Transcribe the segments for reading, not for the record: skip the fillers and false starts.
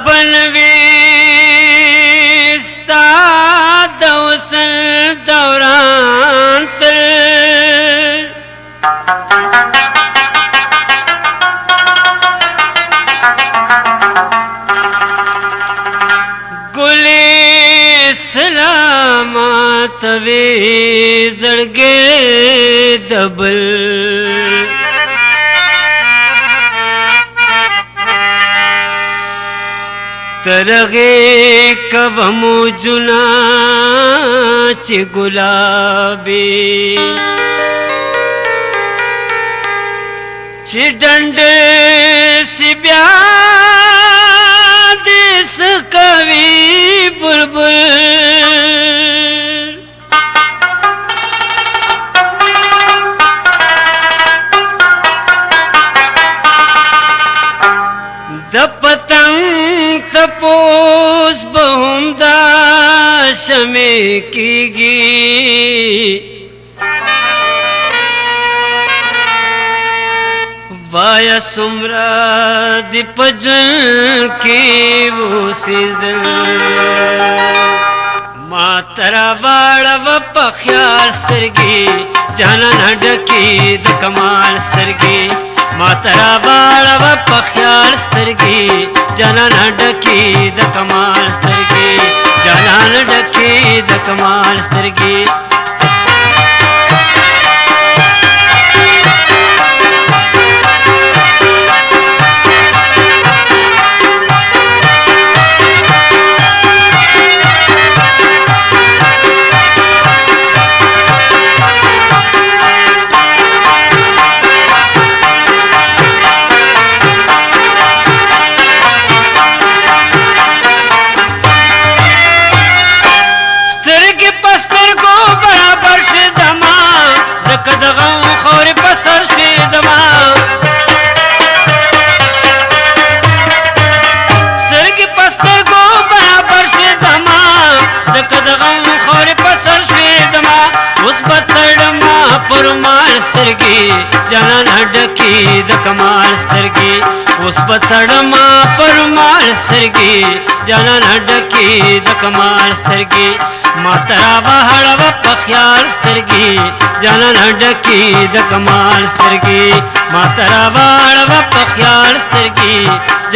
بنویستا د وصل دوران تر گلی سلامت وی زړګې دبل ترغه کومو جنا چې ګلابي چې ډنډ سی بیا دس کوي بلبل د پتنګ تپوس بهم دا شمع کیږي وایا سمرا دی پجن کی وہ سیزن ما ترا واړه و په خیال سترګي جانا نډکی د کمال سترګي ما ترا واړه و په خیال سترګي جانا نډکی د کمال سترګي جانا نډکی د کمال سترګي جانا نډکی د کمال سترګي اوس پتړما پرمال سترګي جانا نډکی د کمال سترګي ما ترا وهړ و په خیال سترګي جانا نډکی د کمال سترګي ما ترا وهړ و په خیال سترګي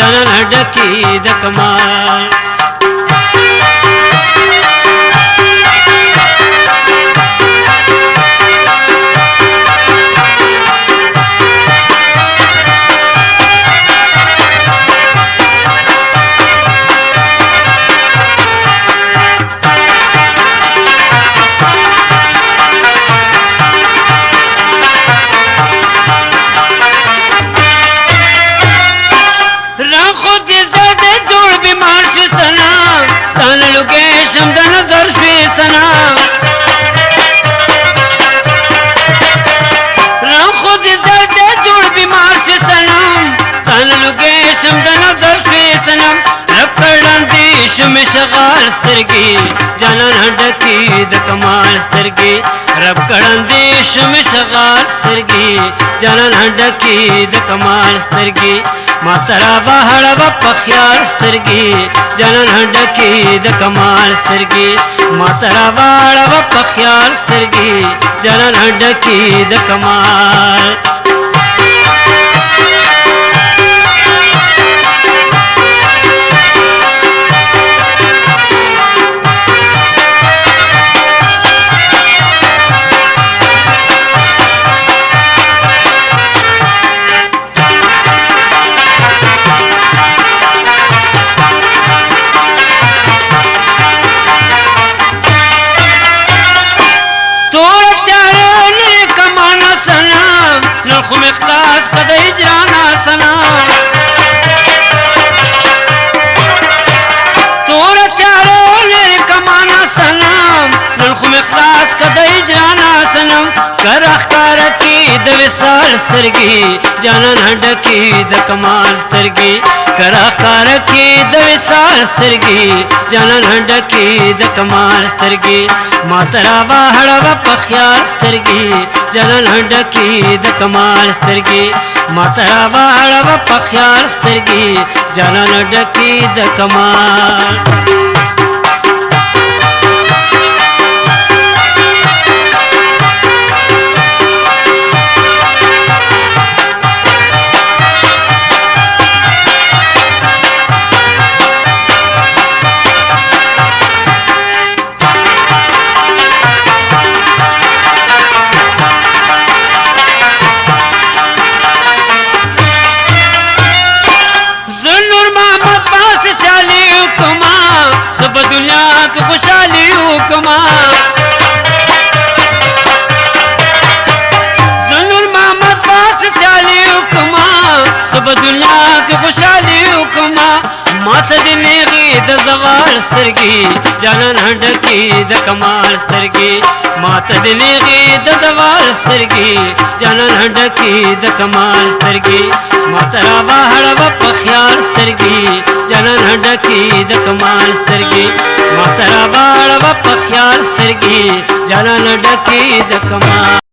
جانا نډکی د کمال شم شغال سترګي جانا نډکی د کمال سترګي رب کړندې شم شغال سترګي جانا نډکی د کمال سترګي ما ترا وهړ و په خیال سترګي جانا نډکی د کمال سترګي ما ترا وهړ و په خیال سترګي جانا نډکی د کمال خو مخلاص کده اجرانا سنا تور تیارو لری کمانا سنم نن خو مخلاص کده اجرانا سنم کرخ کارکی د وصال سترګي جانا نډکی د کمال سترګي کرخ کارکی د وصال سترګي جانا نډکی د کمال سترګي ما ترا وهړ و په خیال سترګي جانان ډکی د کمال سترګې ماته راواړوه په خیال سترګې جانان ډکی د کمال खुशहाली हुक्मा ज़ुल्लुल मोहम्मद पास स्याली हुक्मा सब दुनिया की खुशहाली हुक्मा मात दिनेगी द ज़वाल स्तरगी जानन ढकी द कमाल स्तरगी मात दिनेगी द ज़वाल स्तरगी जानन ढकी द कमाल स्तरगी मात रावा हड़वा पख्याल स्तरगी जानन ढकी द कमाल स्तरगी माता रावा हड़वा पख्याल स्तरगी जानन ढकी द कमाल